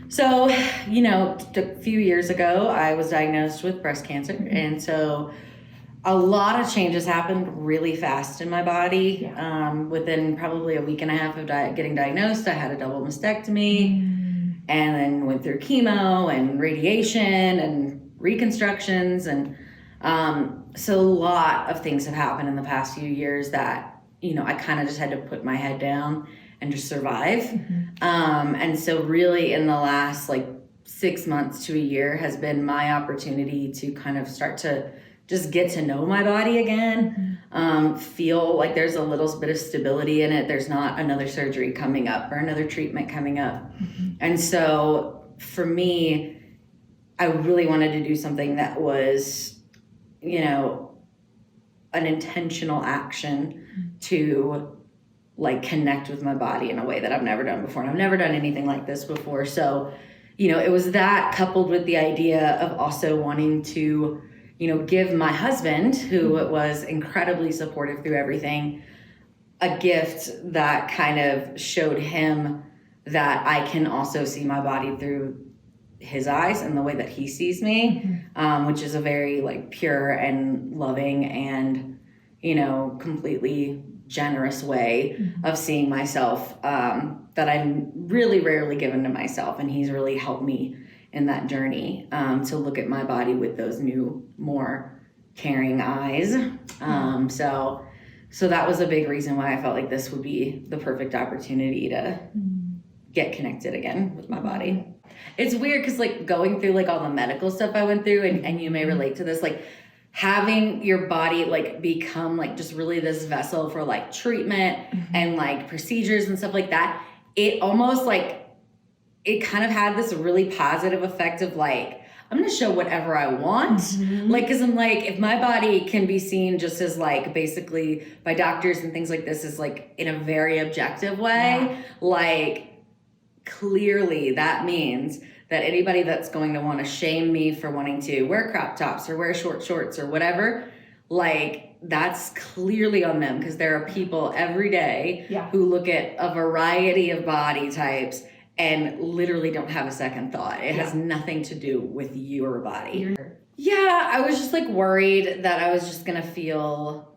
So, a few years ago, I was diagnosed with breast cancer. And so a lot of changes happened really fast in my body. Yeah. Within probably a week and a half of getting diagnosed, I had a double mastectomy and then went through chemo and radiation and reconstructions. And so a lot of things have happened in the past few years that, I kind of just had to put my head down and just survive. And so really in the last 6 months to a year has been my opportunity to kind of start to just get to know my body again, feel like there's a little bit of stability in it. There's not another surgery coming up or another treatment coming up. And so for me, I really wanted to do something that was, an intentional action to connect with my body in a way that I've never done before. And I've never done anything like this before. So, it was that coupled with the idea of also wanting to, give my husband, who was incredibly supportive through everything, a gift that kind of showed him that I can also see my body through his eyes and the way that he sees me, which is a very pure and loving and, completely generous way of seeing myself that I'm really rarely given to myself. And he's really helped me in that journey to look at my body with those new, more caring eyes. So that was a big reason why I felt like this would be the perfect opportunity to get connected again with my body. It's weird because going through all the medical stuff I went through, and you may relate to this, having your body become just really this vessel for treatment and procedures and stuff like that, it almost it kind of had this really positive effect of I'm gonna show whatever I want. Because I'm if my body can be seen just as basically by doctors and things like this is in a very objective way, clearly that means that anybody that's going to want to shame me for wanting to wear crop tops or wear short shorts or whatever, that's clearly on them, because there are people every day who look at a variety of body types and literally don't have a second thought. It has nothing to do with your body. Yeah, I was just worried that I was just gonna feel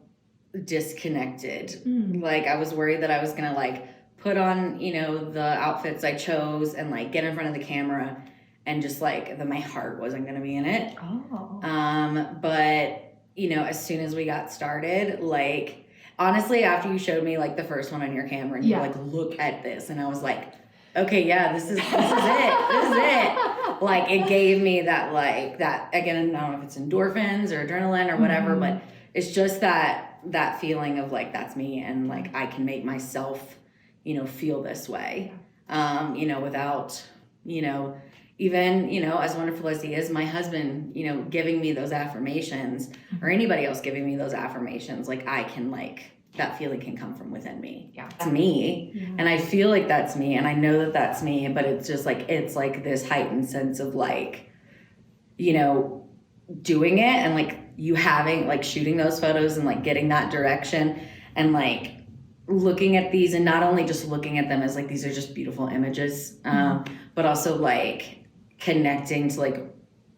disconnected. I was worried that I was gonna put on, the outfits I chose and get in front of the camera and just that my heart wasn't gonna be in it. But as soon as we got started, honestly, after you showed me the first one on your camera and you were look at this, and I was okay, yeah, this is it. This is it. It gave me that that, again, I don't know if it's endorphins or adrenaline or whatever, but it's just that feeling of that's me, and I can make myself feel this way, without, even, as wonderful as he is, my husband, giving me those affirmations, or anybody else giving me those affirmations, I can, that feeling can come from within me. Yeah. It's me. Yeah. And I feel that's me, and I know that that's me, but it's just it's this heightened sense of doing it, and you having, shooting those photos and getting that direction, and looking at these, and not only just looking at them as these are just beautiful images, but also connecting to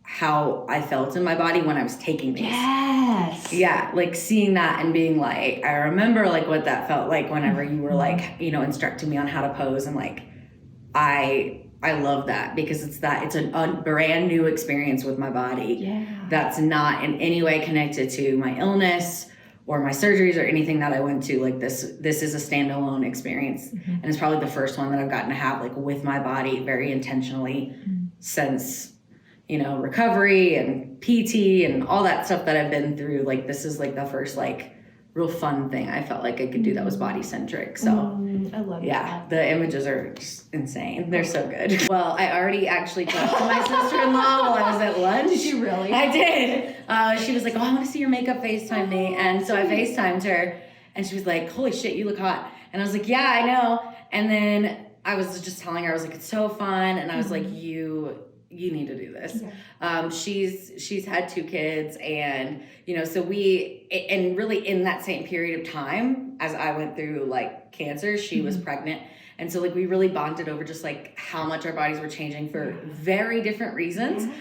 how I felt in my body when I was taking these. Yes. Yeah, seeing that and being I remember what that felt like whenever you were instructing me on how to pose, and I love that, because it's a brand new experience with my body that's not in any way connected to my illness or my surgeries or anything that I went to. This is a standalone experience, and it's probably the first one that I've gotten to have with my body very intentionally since recovery and PT and all that stuff that I've been through. This is the first real fun thing I felt I could do that was body centric. So I love that. Yeah, the images are just insane. They're so good. Well, I already actually talked to my sister-in-law while I was at lunch. Did you really? I did. She was oh, I want to see your makeup, FaceTime me. And so I FaceTimed her, and she was holy shit, you look hot. And I was yeah, I know. And then I was just telling her, I was it's so fun. And I was you need to do this. Yeah. She's had 2 kids, and so and really in that same period of time as I went through cancer, she was pregnant, And so like we really bonded over just like how much our bodies were changing for very different reasons.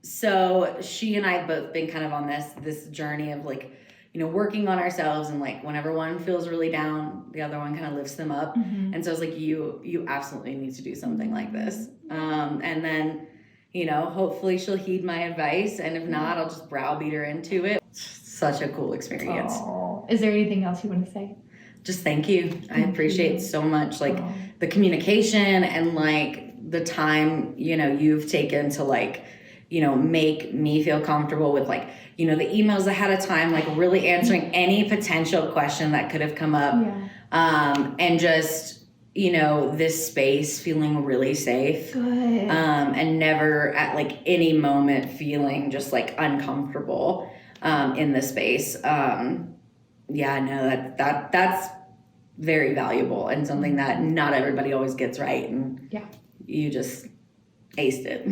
So she and I have both been kind of on this journey of like, you know, working on ourselves, and like whenever one feels really down, the other one kind of lifts them up. And so I was like, you absolutely need to do something like this. And then, you know, hopefully she'll heed my advice, and if not, I'll just browbeat her into it. Such a cool experience. Oh. Is there anything else you want to say? Just thank you. I appreciate so much like the communication and like the time, you know, you've taken to like, you know, make me feel comfortable with like, you know, the emails ahead of time, like really answering any potential question that could have come up. And just, you know, this space feeling really safe. Good. And never at like any moment feeling just like uncomfortable in the space. Yeah, no, that's very valuable and something that not everybody always gets right. And you just aced it.